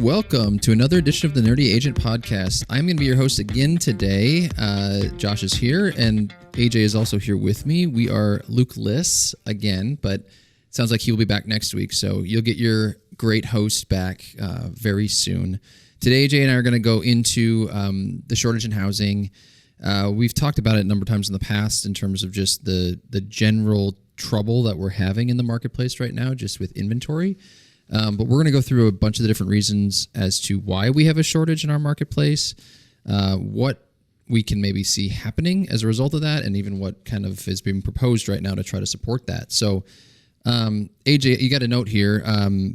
welcome to another edition of the Nerdy Agent Podcast. I'm going to be your host again today. Josh is here, and AJ is also here with me. We are Luke-less again, but it sounds like he will be back next week, so you'll get your great host back very soon. Today, AJ and I are going to go into the shortage in housing. We've talked about it a number of times in the past in terms of just the general trouble that we're having in the marketplace right now, just with inventory. But we're going to go through a bunch of the different reasons as to why we have a shortage in our marketplace, what we can maybe see happening as a result of that, and even what kind of is being proposed right now to try to support that. So, AJ, you got a note here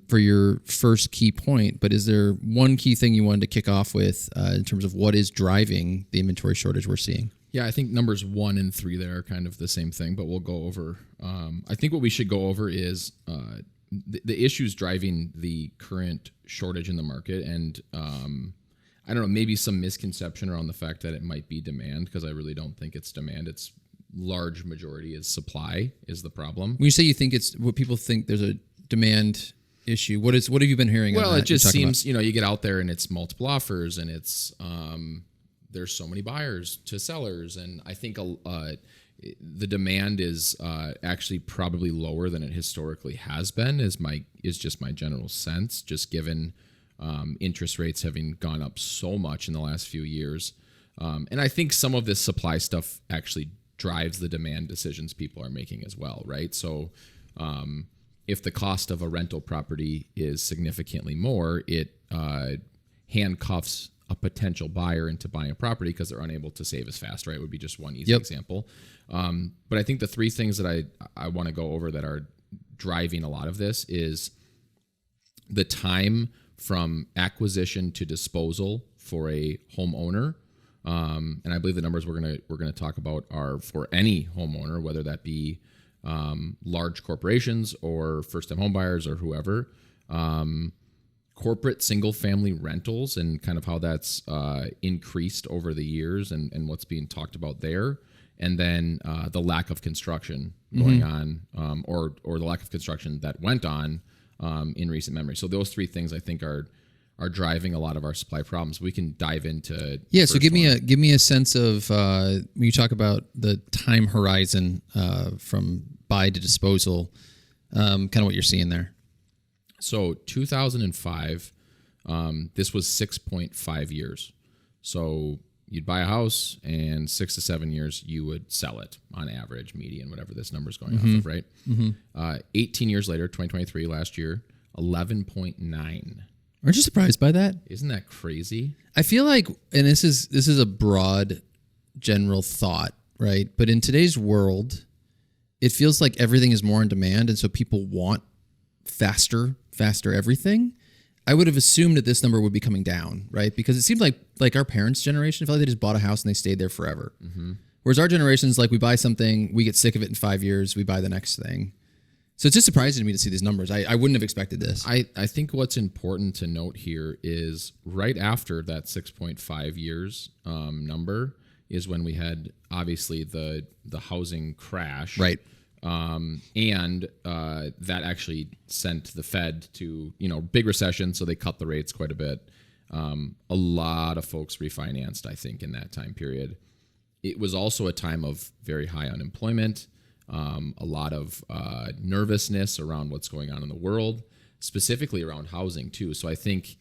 for your first key point, but is there one key thing you wanted to kick off with in terms of what is driving the inventory shortage we're seeing? Yeah, I think numbers 1 and 3 there are kind of the same thing, but we'll go over. I think what we should go over is the issues driving the current shortage in the market, and I don't know, maybe some misconception around the fact that it might be demand, because I really don't think it's demand. It's large majority is supply is the problem. When you say you think it's what people think there's a demand issue, what have you been hearing? Well, on that it just seems, you get out there and it's multiple offers, and it's there's so many buyers to sellers, and I think the demand is actually probably lower than it historically has been, is just my general sense, just given interest rates having gone up so much in the last few years. And I think some of this supply stuff actually drives the demand decisions people are making as well, right? So if the cost of a rental property is significantly more, it handcuffs a potential buyer into buying a property because they're unable to save as fast, right? Would be just one easy example. But I think the three things that I want to go over that are driving a lot of this is the time from acquisition to disposal for a homeowner. And I believe the numbers we're gonna talk about are for any homeowner, whether that be large corporations or first-time homebuyers or whoever. Corporate single-family rentals and kind of how that's increased over the years and what's being talked about there, and then the lack of construction going on, or the lack of construction that went on in recent memory. So those three things I think are driving a lot of our supply problems. We can dive into So give me a sense of when you talk about the time horizon from buy to disposal, kind of what you're seeing there. So 2005, this was 6.5 years. So you'd buy a house, and 6 to 7 years you would sell it on average, median, whatever this number's going off of, right? 18 years later, 2023, last year, 11.9. Aren't you surprised by that? Isn't that crazy? I feel like, and this is a broad, general thought, right? But in today's world, it feels like everything is more in demand, and so people want faster everything. I would have assumed that this number would be coming down, right? Because it seemed like our parents' generation, I feel like they just bought a house and they stayed there forever. Whereas our generation's like, we buy something, we get sick of it in 5 years, we buy the next thing. So it's just surprising to me to see these numbers. I wouldn't have expected this. I think what's important to note here is right after that 6.5 years number is when we had obviously the housing crash. Right. And that actually sent the Fed to, big recession. So they cut the rates quite a bit. A lot of folks refinanced, I think, in that time period. It was also a time of very high unemployment, a lot of nervousness around what's going on in the world, specifically around housing too. So I think,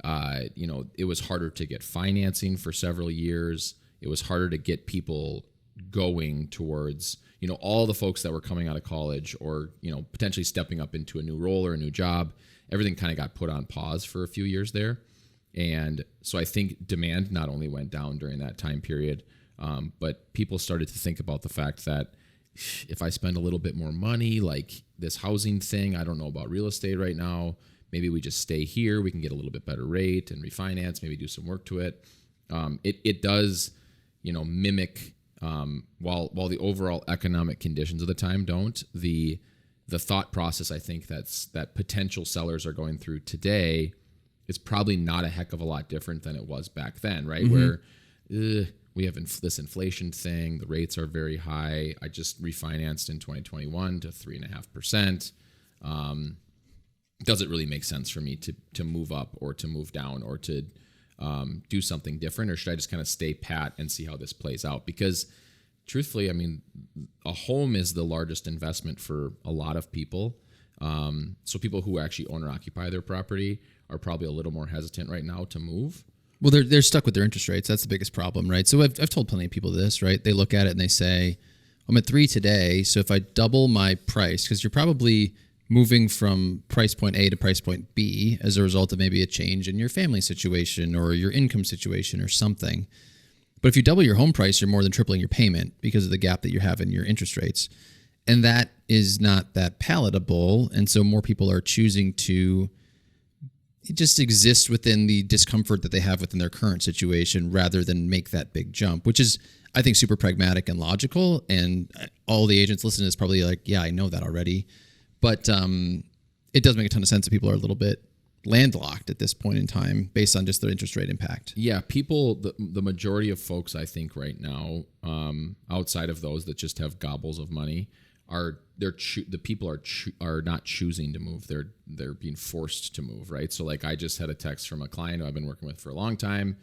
it was harder to get financing for several years. It was harder to get people going towards, all the folks that were coming out of college or, potentially stepping up into a new role or a new job. Everything kind of got put on pause for a few years there. And so I think demand not only went down during that time period, but people started to think about the fact that if I spend a little bit more money, like this housing thing, I don't know about real estate right now. Maybe we just stay here. We can get a little bit better rate and refinance, maybe do some work to it. It does, mimic, while the overall economic conditions of the time don't, the thought process I think that potential sellers are going through today is probably not a heck of a lot different than it was back then, right? Where we have this inflation thing, the rates are very high. I just refinanced in 2021 to 3.5%. does it really make sense for me to move up or to move down or to do something different, or should I just kind of stay pat and see how this plays out? Because truthfully, I mean, a home is the largest investment for a lot of people. So people who actually own or occupy their property are probably a little more hesitant right now to move. Well, they're stuck with their interest rates. That's the biggest problem, right? So I've told plenty of people this, right? They look at it and they say, I'm at 3 today, so if I double my price, because you're probably moving from price point A to price point B as a result of maybe a change in your family situation or your income situation or something. But if you double your home price, you're more than tripling your payment because of the gap that you have in your interest rates. And that is not that palatable. And so more people are choosing to just exist within the discomfort that they have within their current situation rather than make that big jump, which is, I think, super pragmatic and logical. And all the agents listening is probably like, yeah, I know that already. But it does make a ton of sense that people are a little bit landlocked at this point in time based on just their interest rate impact. Yeah, people, the majority of folks, I think right now, outside of those that just have gobbles of money, the people are not choosing to move. They're being forced to move, right? So like I just had a text from a client who I've been working with for a long time.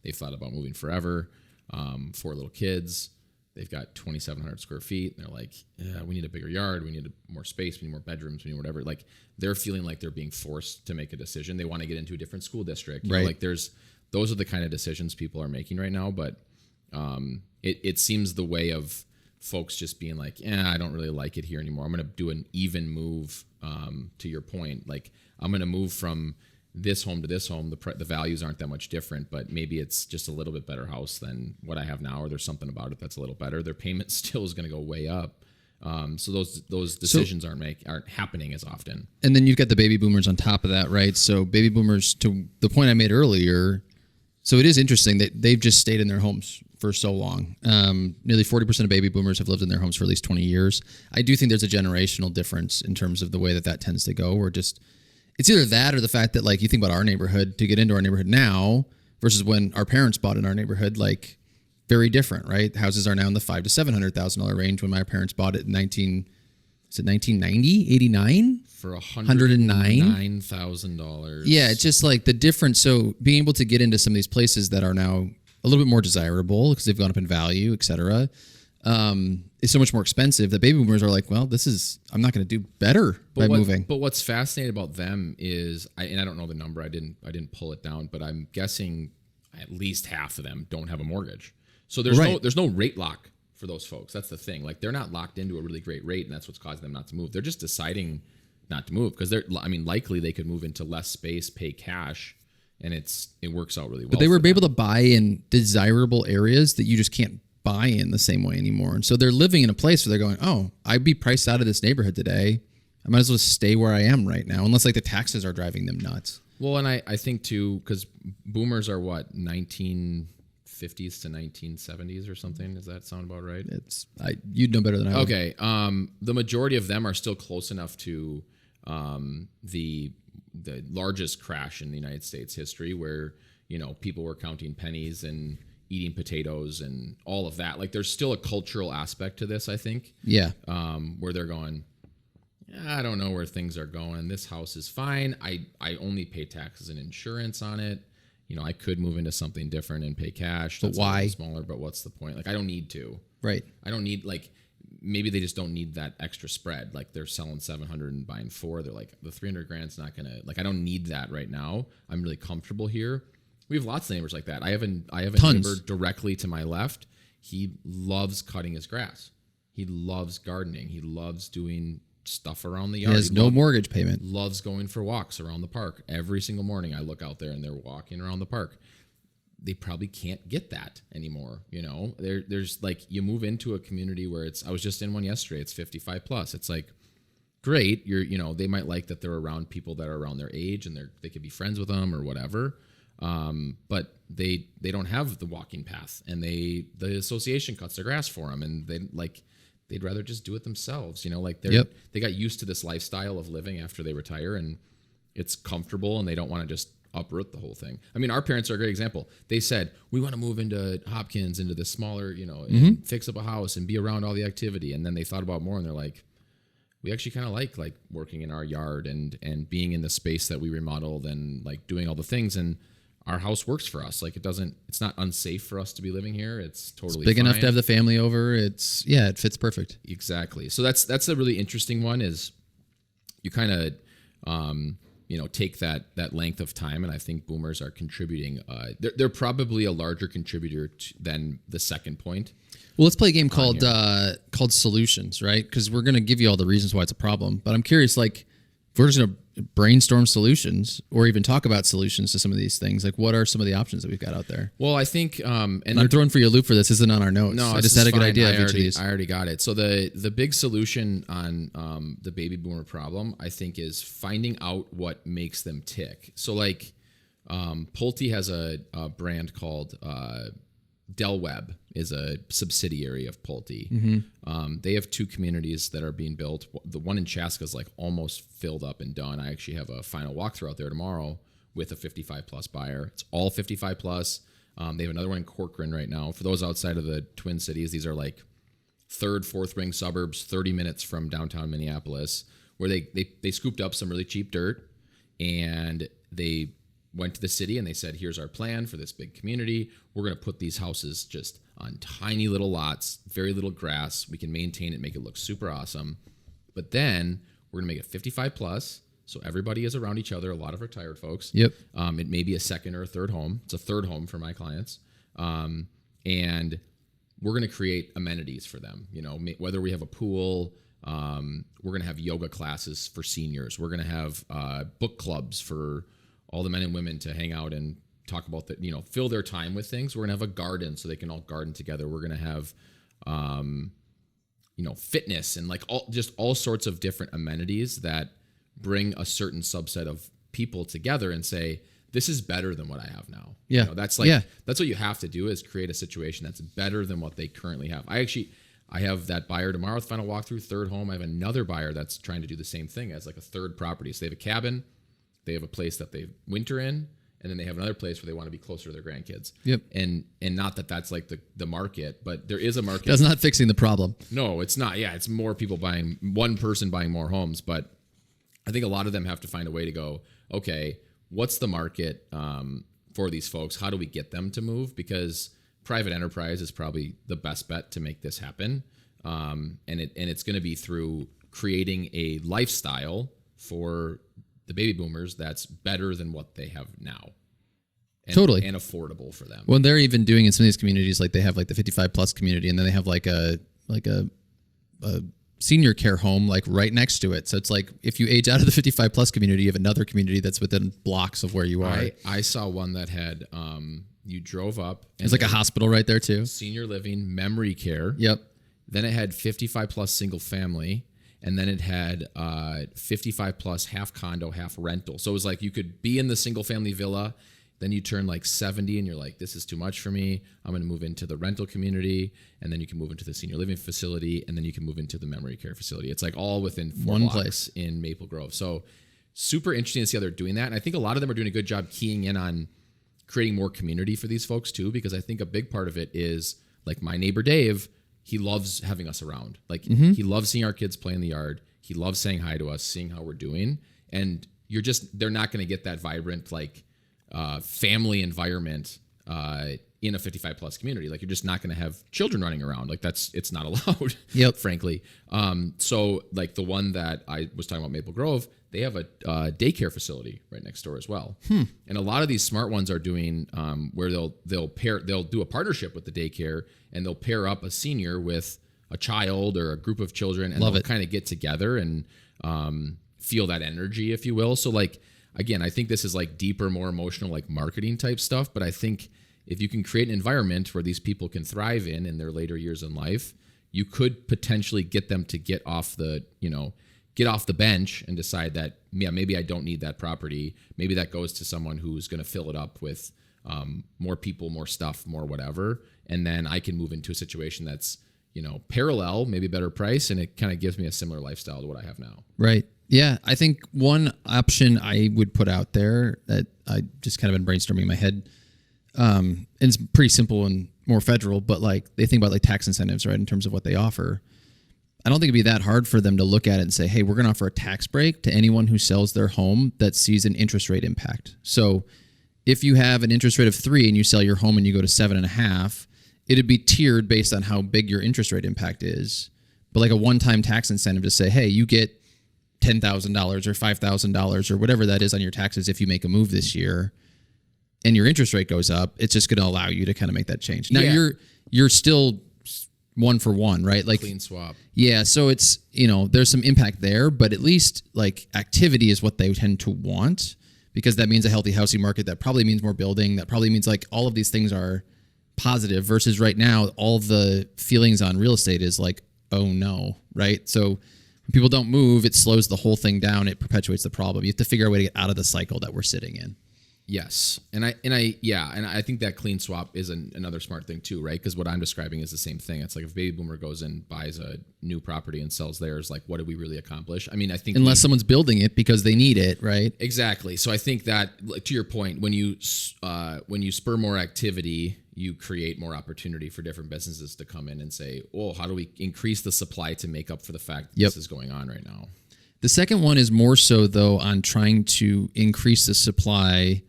They've thought about moving forever, 4 little kids. They've got 2,700 square feet. And they're like, yeah, we need a bigger yard. We need more space. We need more bedrooms. We need whatever. Like they're feeling like they're being forced to make a decision. They want to get into a different school district. Right. Like those are the kind of decisions people are making right now. But it seems the way of folks just being like, I don't really like it here anymore. I'm going to do an even move. To your point, like I'm going to move from this home to this home. The values aren't that much different, but maybe it's just a little bit better house than what I have now, or there's something about it that's a little better. Their payment still is going to go way up. So those decisions aren't happening as often. And then you've got the baby boomers on top of that, right? So baby boomers, to the point I made earlier, so it is interesting that they've just stayed in their homes for so long. Nearly 40% of baby boomers have lived in their homes for at least 20 years. I do think there's a generational difference in terms of the way that tends to go, or just it's either that or the fact that, like, you think about our neighborhood, to get into our neighborhood now versus when our parents bought in our neighborhood, like, very different, right? Houses are now in the $500,000 to $700,000 range when my parents bought it in 1990, 89? For $109,000. Yeah, it's just like the difference. So being able to get into some of these places that are now a little bit more desirable because they've gone up in value, et cetera, is so much more expensive that baby boomers are like, well, I'm not going to do better by moving. But what's fascinating about them is, and I don't know the number, I didn't pull it down, but I'm guessing at least half of them don't have a mortgage. So there's no rate lock for those folks. That's the thing. Like they're not locked into a really great rate, and that's what's causing them not to move. They're just deciding not to move because likely they could move into less space, pay cash, and it works out really well. But they were able to buy in desirable areas that you just can't buy in the same way anymore. And so they're living in a place where they're going, oh, I'd be priced out of this neighborhood today. I might as well stay where I am right now, unless like the taxes are driving them nuts. Well, and I think too, because boomers are what, 1950s to 1970s or something. Does that sound about right? You'd know better than I would. Okay. The majority of them are still close enough to the largest crash in the United States history, where people were counting pennies and eating potatoes and all of that. Like there's still a cultural aspect to this, I think. Yeah. Where they're going, I don't know where things are going. This house is fine. I only pay taxes and insurance on it. I could move into something different and pay cash. But why? Smaller, but what's the point? Like I don't need to. Right. I don't need, like, maybe they just don't need that extra spread. Like they're selling 700 and buying 4. They're like, the 300 grand's not gonna, like, I don't need that right now. I'm really comfortable here. We have lots of neighbors like that. I have a neighbor directly to my left. He loves cutting his grass. He loves gardening. He loves doing stuff around the yard. He has no mortgage payment. Loves going for walks around the park. Every single morning I look out there and they're walking around the park. They probably can't get that anymore. There's like, you move into a community where I was just in one yesterday. It's 55 plus. It's like, great. They might like that they're around people that are around their age and they could be friends with them or whatever. But they don't have the walking path, and the association cuts their grass for them, and they'd rather just do it themselves. They got used to this lifestyle of living after they retire, and it's comfortable, and they don't want to just uproot the whole thing. I mean, our parents are a great example. They said, we want to move into Hopkins, into this smaller, and fix up a house and be around all the activity. And then they thought about more, and they're like, we actually kind of like working in our yard and being in the space that we remodeled and like doing all the things, and our house works for us. Like it's not unsafe for us to be living here. It's totally big fine. enough to have the family over. It fits perfect. Exactly. So that's a really interesting one, is you kind of take that length of time, and I think boomers are contributing. They're probably a larger contributor than the second point. Well, let's play a game called Solutions, right? Because we're going to give you all the reasons why it's a problem. But I'm curious, like, if we're just going to brainstorm solutions or even talk about solutions to some of these things, like, what are some of the options that we've got out there? Well, I think, and I'm throwing for you a loop for this. Isn't on our notes. No, I just had a good idea of each of these. I already got it. So the big solution on the baby boomer problem, I think, is finding out what makes them tick. So like, Pulte has a brand called Del Webb, is a subsidiary of Pulte. Mm-hmm. They have 2 communities that are being built. The one in Chaska is like almost filled up and done. I actually have a final walkthrough out there tomorrow with a 55 plus buyer. It's all 55 plus. They have another one in Corcoran right now. For those outside of the Twin Cities, these are like 3rd, 4th ring suburbs, 30 minutes from downtown Minneapolis, where they scooped up some really cheap dirt, and they went to the city and they said, here's our plan for this big community. We're going to put these houses just on tiny little lots, very little grass. We can maintain it, make it look super awesome. But then we're going to make it 55 plus. So everybody is around each other, a lot of retired folks. Yep. It may be a second or a third home. It's a third home for my clients. And we're going to create amenities for them. Whether we have a pool, we're going to have yoga classes for seniors. We're going to have book clubs for all the men and women to hang out and talk about fill their time with things. We're going to have a garden so they can all garden together. We're going to have, fitness and like all sorts of different amenities that bring a certain subset of people together and say, this is better than what I have now. Yeah. That's what you have to do, is create a situation that's better than what they currently have. I have that buyer tomorrow, final walkthrough, 3rd home. I have another buyer that's trying to do the same thing as like a 3rd property. So they have a cabin, they have a place that they winter in, and then they have another place where they want to be closer to their grandkids. Yep. And not that that's like the market, but there is a market. That's not fixing the problem. No, it's not. Yeah, it's more people buying, one person buying more homes. But I think a lot of them have to find a way to go, okay, what's the market for these folks? How do we get them to move? Because private enterprise is probably the best bet to make this happen. And it's going to be through creating a lifestyle for the baby boomers that's better than what they have now. Totally. And affordable for them. Well, they're even doing in some of these communities, like they have like the 55 plus community, and then they have like a senior care home like right next to it. So it's like if you age out of the 55 plus community, you have another community that's within blocks of where you are. I saw one that had you drove up. And it's like a hospital right there too. Senior living, memory care. Yep. Then it had 55 plus single family. And then it had 55 plus half condo, half rental. So it was like you could be in the single family villa, then you turn like 70 and you're like, this is too much for me. I'm going to move into the rental community. And then you can move into the senior living facility. And then you can move into the memory care facility. It's like all within 4 one blocks place in Maple Grove. So super interesting to see how they're doing that. And I think a lot of them are doing a good job keying in on creating more community for these folks too, because I think a big part of it is like my neighbor Dave, he loves having us around. Like he loves seeing our kids play in the yard. He loves saying hi to us, seeing how we're doing. And they're not going to get that vibrant, like family environment in a 55 plus community. Like you're just not going to have children running around. Like it's not allowed, frankly. So like the one that I was talking about, Maple Grove, they have a daycare facility right next door as well. And a lot of these smart ones are doing where they'll do a partnership with the daycare, and they'll pair up a senior with a child or a group of children, and they'll kind of get together and feel that energy, if you will. So like, again, I think this is like deeper, more emotional, like marketing type stuff. But I think if you can create an environment where these people can thrive in their later years in life, you could potentially get them to get off the bench and decide that, yeah, maybe I don't need that property. Maybe that goes to someone who's going to fill it up with more people, more stuff, more whatever. And then I can move into a situation that's, parallel, maybe better price. And it kind of gives me a similar lifestyle to what I have now. Right. Yeah. I think one option I would put out there that I just kind of been brainstorming in my head, and it's pretty simple and more federal, but like they think about like tax incentives, right? In terms of what they offer. I don't think it'd be that hard for them to look at it and say, hey, we're going to offer a tax break to anyone who sells their home that sees an interest rate impact. So if you have an interest rate of 3 and you sell your home and you go to 7.5, it'd be tiered based on how big your interest rate impact is. But like a one-time tax incentive to say, hey, you get $10,000 or $5,000 or whatever that is on your taxes if you make a move this year and your interest rate goes up, it's just going to allow you to kind of make that change. Now you're still one for one, right? Like clean swap. Yeah. So it's, there's some impact there, but at least like activity is what they tend to want, because that means a healthy housing market. That probably means more building. That probably means like all of these things are positive, versus right now, all the feelings on real estate is like, oh no, right? So when people don't move, it slows the whole thing down. It perpetuates the problem. You have to figure out a way to get out of the cycle that we're sitting in. Yes. And I think that clean swap is another smart thing too, right? Because what I'm describing is the same thing. It's like if a baby boomer goes and buys a new property and sells theirs, like what did we really accomplish? I mean, I think unless someone's building it because they need it, right? Exactly. So I think that, like, to your point, when you spur more activity, you create more opportunity for different businesses to come in and say, oh, how do we increase the supply to make up for the fact that this is going on right now? The second one is more so, though, on trying to increase the supply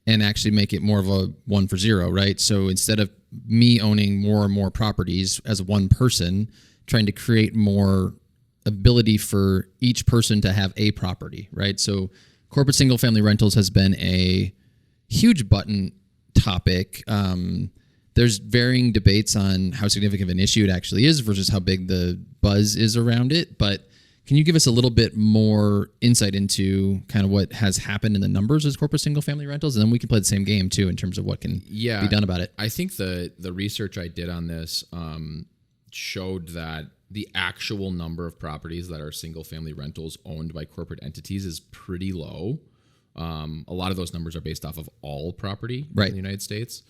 and actually make it more of a 1 for 0, right? So instead of me owning more and more properties as one person, trying to create more ability for each person to have a property, right? So corporate single family rentals has been a huge button topic. There's varying debates on how significant of an issue it actually is versus how big the buzz is around it. But can you give us a little bit more insight into kind of what has happened in the numbers as corporate single family rentals? And then we can play the same game too in terms of what can be done about it. I think the research I did on this showed that the actual number of properties that are single family rentals owned by corporate entities is pretty low. A lot of those numbers are based off of all property in the United States.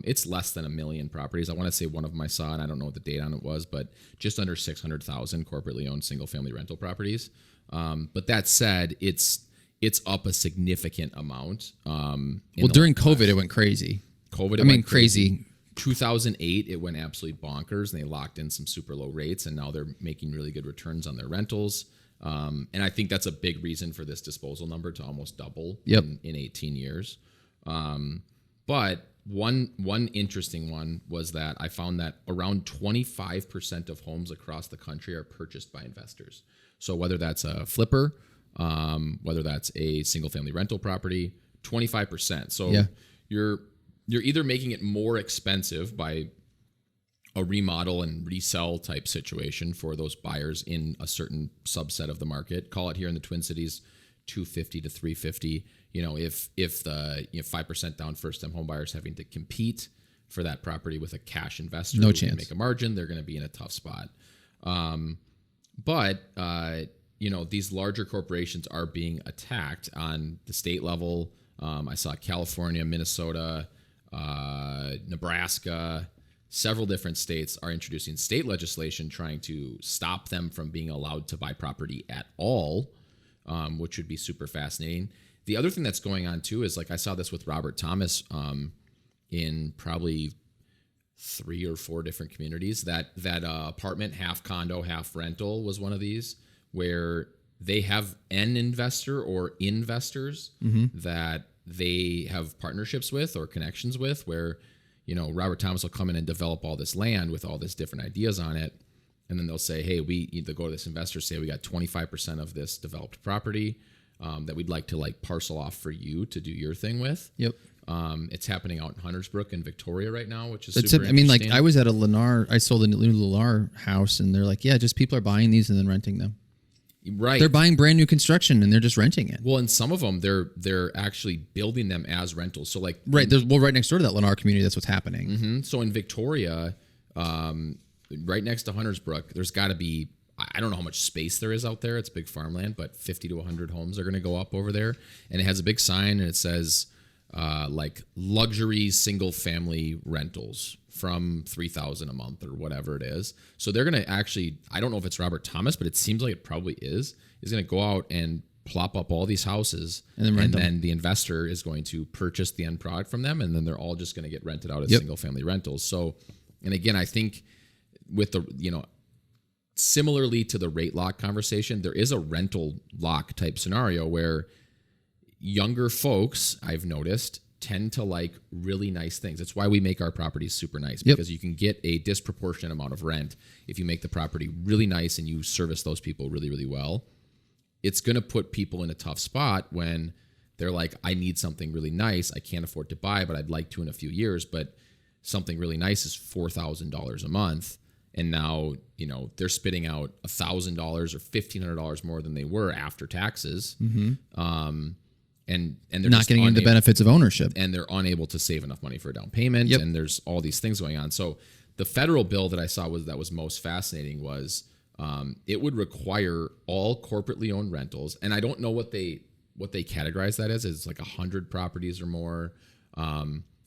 It's less than 1 million properties. I want to say one of them I saw, and I don't know what the date on it was, but just under 600,000 corporately owned single family rental properties. But that said, it's up a significant amount. During COVID, it went crazy. Went crazy. 2008, it went absolutely bonkers, and they locked in some super low rates, and now they're making really good returns on their rentals. And I think that's a big reason for this disposal number to almost double in 18 years. But one interesting one was that I found that around 25% of homes across the country are purchased by investors. So whether that's a flipper, whether that's a single family rental property, 25%. So you're either making it more expensive by a remodel and resell type situation for those buyers in a certain subset of the market. Call it here in the Twin Cities, $250 to $350. If the 5% down first time home buyers having to compete for that property with a cash investor no who chance can make a margin, they're going to be in a tough spot. But these larger corporations are being attacked on the state level. I saw California, Minnesota, Nebraska. Several different states are introducing state legislation trying to stop them from being allowed to buy property at all, which would be super fascinating. The other thing that's going on too is, like, I saw this with Robert Thomas in probably 3 or 4 different communities. That apartment, half condo, half rental was one of these, where they have an investor or investors that they have partnerships with or connections with, where Robert Thomas will come in and develop all this land with all this different ideas on it. And then they'll say, hey, we need to go to this investor, say we got 25% of this developed property that we'd like to parcel off for you to do your thing with. Yep. It's happening out in Huntersbrook and Victoria right now, which is super interesting. I was at a Lennar, I sold a new Lennar house, and they're like, yeah, just people are buying these and then renting them. Right. They're buying brand new construction and they're just renting it. Well, and some of them, they're actually building them as rentals. So right next door to that Lennar community, that's what's happening. Mm-hmm. So in Victoria, right next to Huntersbrook, there's got to be, I don't know how much space there is out there. It's big farmland, but 50 to 100 homes are going to go up over there. And it has a big sign, and it says luxury single family rentals from $3,000 a month or whatever it is. So they're going to actually, I don't know if it's Robert Thomas, but it seems like it probably is going to go out and plop up all these houses, and then the investor is going to purchase the end product from them, and then they're all just going to get rented out as single family rentals. So, and again, I think with the, similarly to the rate lock conversation, there is a rental lock type scenario where younger folks, I've noticed, tend to like really nice things. That's why we make our properties super nice, because you can get a disproportionate amount of rent if you make the property really nice and you service those people really, really well. It's going to put people in a tough spot when they're like, I need something really nice. I can't afford to buy, but I'd like to in a few years. But something really nice is $4,000 a month. And now, they're spitting out $1,000 or $1,500 more than they were after taxes. And they're not getting into the benefits of ownership, and they're unable to save enough money for a down payment. And there's all these things going on. So the federal bill that I saw was most fascinating was it would require all corporately owned rentals, and I don't know what they categorize that as. It's like 100 properties or more.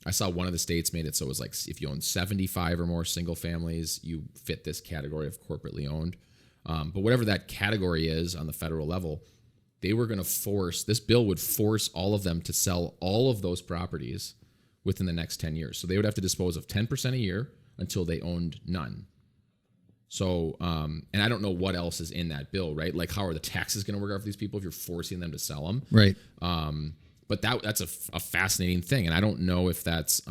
I saw one of the states made it so it was like if you own 75 or more single families, you fit this category of corporately owned. But whatever that category is on the federal level, they were going to this bill would force all of them to sell all of those properties within the next 10 years. So they would have to dispose of 10% a year until they owned none. So, and I don't know what else is in that bill, right? Like, how are the taxes going to work out for these people if you're forcing them to sell them? Right. But that's a fascinating thing. And I don't know if that's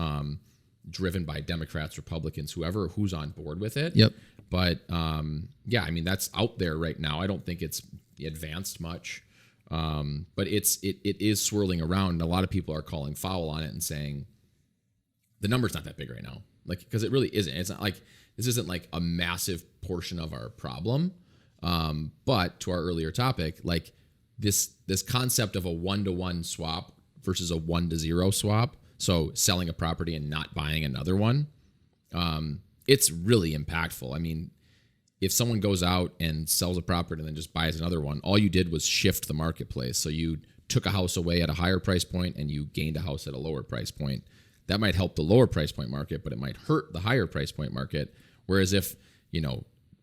driven by Democrats, Republicans, who's on board with it. Yep. But that's out there right now. I don't think it's advanced much. But it is swirling around, and a lot of people are calling foul on it and saying the number's not that big right now. Like, because it really isn't. It's not like this isn't like a massive portion of our problem. But to our earlier topic, like this concept of a 1-to-1 swap versus a 1-to-0 swap. So selling a property and not buying another one. It's really impactful. I mean, if someone goes out and sells a property and then just buys another one, all you did was shift the marketplace. So you took a house away at a higher price point and you gained a house at a lower price point. That might help the lower price point market, but it might hurt the higher price point market. Whereas if,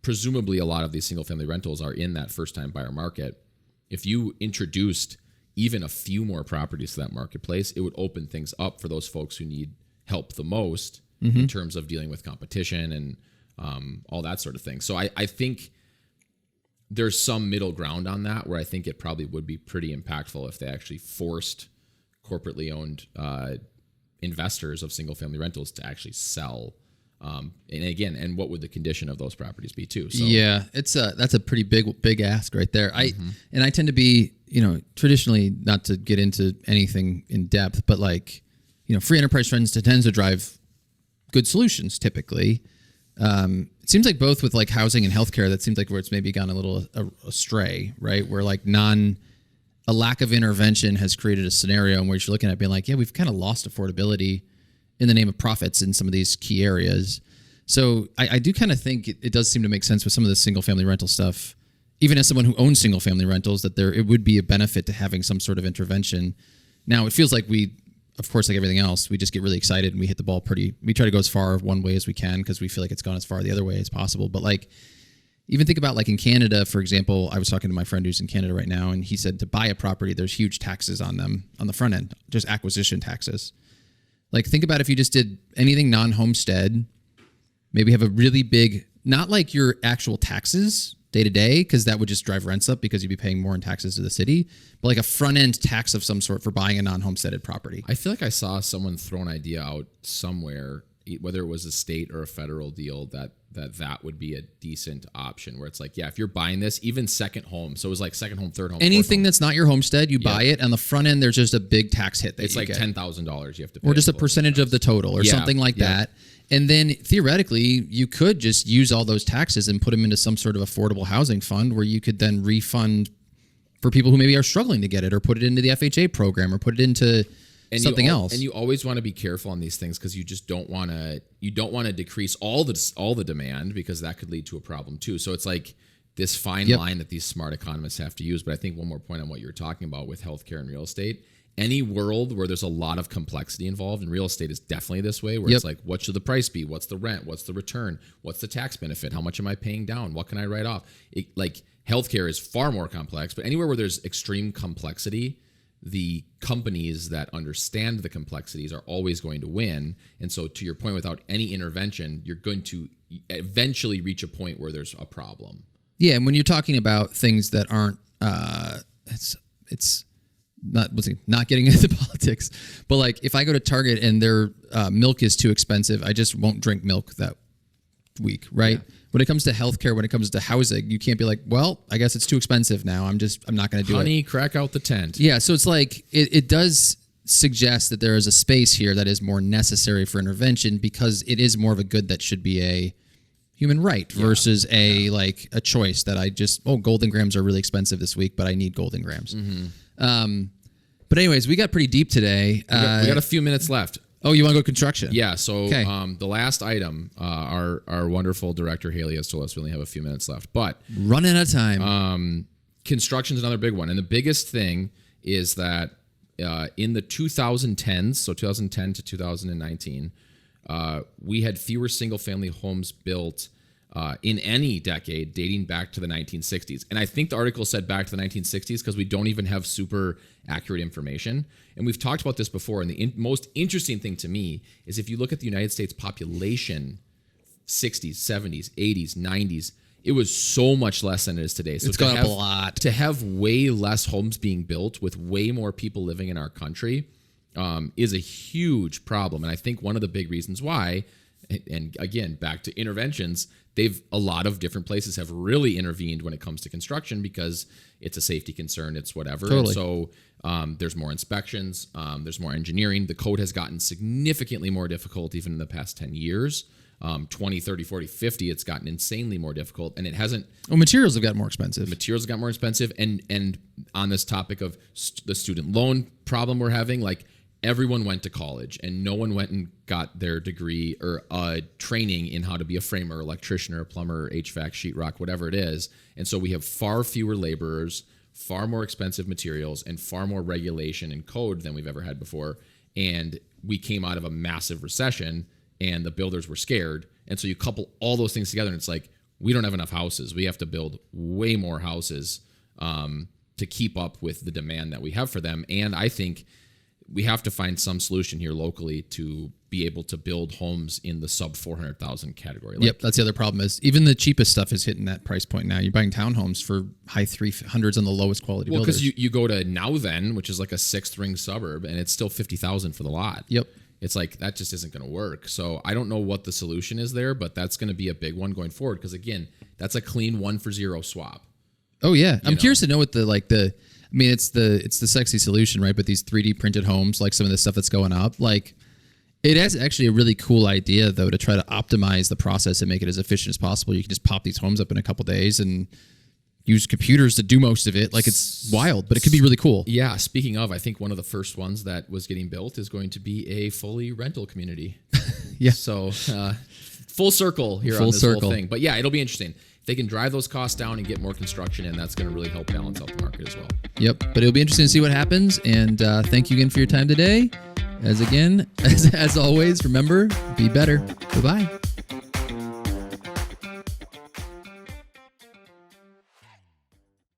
presumably a lot of these single family rentals are in that first time buyer market, if you introduced even a few more properties to that marketplace, it would open things up for those folks who need help the most in terms of dealing with competition and all that sort of thing. So I think there's some middle ground on that where I think it probably would be pretty impactful if they actually forced corporately owned investors of single family rentals to actually sell. And what would the condition of those properties be too? So yeah, that's a pretty big ask right there. I tend to be, traditionally, not to get into anything in depth, but like, free enterprise tends to drive good solutions typically. It seems like both with like housing and healthcare, that seems like where it's maybe gone a little astray, right? Where like a lack of intervention has created a scenario in which you're looking at being like, yeah, we've kind of lost affordability in the name of profits in some of these key areas. So I do kind of think it does seem to make sense with some of the single family rental stuff, even as someone who owns single family rentals, that it would be a benefit to having some sort of intervention. Now it feels like of course, like everything else, we just get really excited and we hit the ball we try to go as far one way as we can because we feel like it's gone as far the other way as possible. But like, even think about like in Canada, for example, I was talking to my friend who's in Canada right now, and he said to buy a property, there's huge taxes on them on the front end, just acquisition taxes. Like, think about if you just did anything non-homestead, maybe have a really big, not like your actual taxes day to day, because that would just drive rents up because you'd be paying more in taxes to the city, but like a front end tax of some sort for buying a non-homesteaded property. I feel like I saw someone throw an idea out somewhere, whether it was a state or a federal deal, that would be a decent option where it's like, yeah, if you're buying this, even second home. So it was like second home, third home, anything that's not your homestead, you buy it. On the front end, there's just a big tax hit. It's like $10,000 you have to pay. Or just a percentage of the total or something like that. And then theoretically, you could just use all those taxes and put them into some sort of affordable housing fund where you could then refund for people who maybe are struggling to get it, or put it into the FHA program, or put it into something else. And you always want to be careful on these things because you just don't want to decrease all the demand, because that could lead to a problem too. So it's like this fine line that these smart economists have to use. But I think one more point on what you're talking about with healthcare and real estate. Any world where there's a lot of complexity involved, and real estate is definitely this way, where it's like, what should the price be? What's the rent? What's the return? What's the tax benefit? How much am I paying down? What can I write off? Like healthcare is far more complex, but anywhere where there's extreme complexity, the companies that understand the complexities are always going to win. And so to your point, without any intervention, you're going to eventually reach a point where there's a problem. Yeah, and when you're talking about things that aren't, it's not getting into politics, but like if I go to Target and their milk is too expensive, I just won't drink milk that week, right? Yeah. When it comes to healthcare, when it comes to housing, you can't be like, well, I guess it's too expensive now. I'm not going to do it. Honey, crack out the tent. Yeah, so it's like it does suggest that there is a space here that is more necessary for intervention because it is more of a good that should be a human right versus a choice that I just, Golden Grams are really expensive this week, but I need Golden Grams. Mm-hmm. But anyways, we got pretty deep today. We got a few minutes left. Oh, you want to go construction? Yeah. So the last item, our wonderful director Haley has told us we only have a few minutes left, but running out of time. Construction is another big one, and the biggest thing is that in the 2010s, so 2010 to 2019, we had fewer single-family homes built in any decade dating back to the 1960s. And I think the article said back to the 1960s because we don't even have super accurate information. And we've talked about this before. And the most interesting thing to me is if you look at the United States population, 60s, 70s, 80s, 90s, it was so much less than it is today. So it's gone up a lot. To have way less homes being built with way more people living in our country is a huge problem. And I think one of the big reasons why, and again, back to interventions, a lot of different places have really intervened when it comes to construction because it's a safety concern, it's whatever. Totally. So there's more inspections, there's more engineering. The code has gotten significantly more difficult even in the past 10 years. 20, 30, 40, 50, it's gotten insanely more difficult. And it hasn't... Well, materials have gotten more expensive. Materials have gotten more expensive. And on this topic of the student loan problem we're having, like, everyone went to college and no one went and got their degree or training in how to be a framer, electrician, or a plumber, HVAC, sheetrock, whatever it is. And so we have far fewer laborers, far more expensive materials, and far more regulation and code than we've ever had before. And we came out of a massive recession and the builders were scared. And so you couple all those things together and it's like, we don't have enough houses. We have to build way more houses to keep up with the demand that we have for them. And I think we have to find some solution here locally to be able to build homes in the sub 400,000 category. Yep, that's the other problem is even the cheapest stuff is hitting that price point now. You're buying townhomes for high 300s on the lowest quality builders. Well, because you go to Now Then, which is like a sixth ring suburb, and it's still $50,000 for the lot. Yep. It's like that just isn't going to work. So I don't know what the solution is there, but that's going to be a big one going forward because again, that's a clean 1-for-0 swap. Oh yeah, I'm curious to know what I mean, it's the sexy solution, right? But these 3D printed homes, like some of the stuff that's going up, like it has actually a really cool idea though to try to optimize the process and make it as efficient as possible. You can just pop these homes up in a couple days and use computers to do most of it. Like it's wild, but it could be really cool. Yeah. Speaking of, I think one of the first ones that was getting built is going to be a fully rental community. Yeah. So full circle here on this whole thing. But yeah, it'll be interesting. If they can drive those costs down and get more construction in, that's going to really help balance out the market as well. Yep. But it'll be interesting to see what happens. And thank you again for your time today. As always, remember, be better. Bye-bye.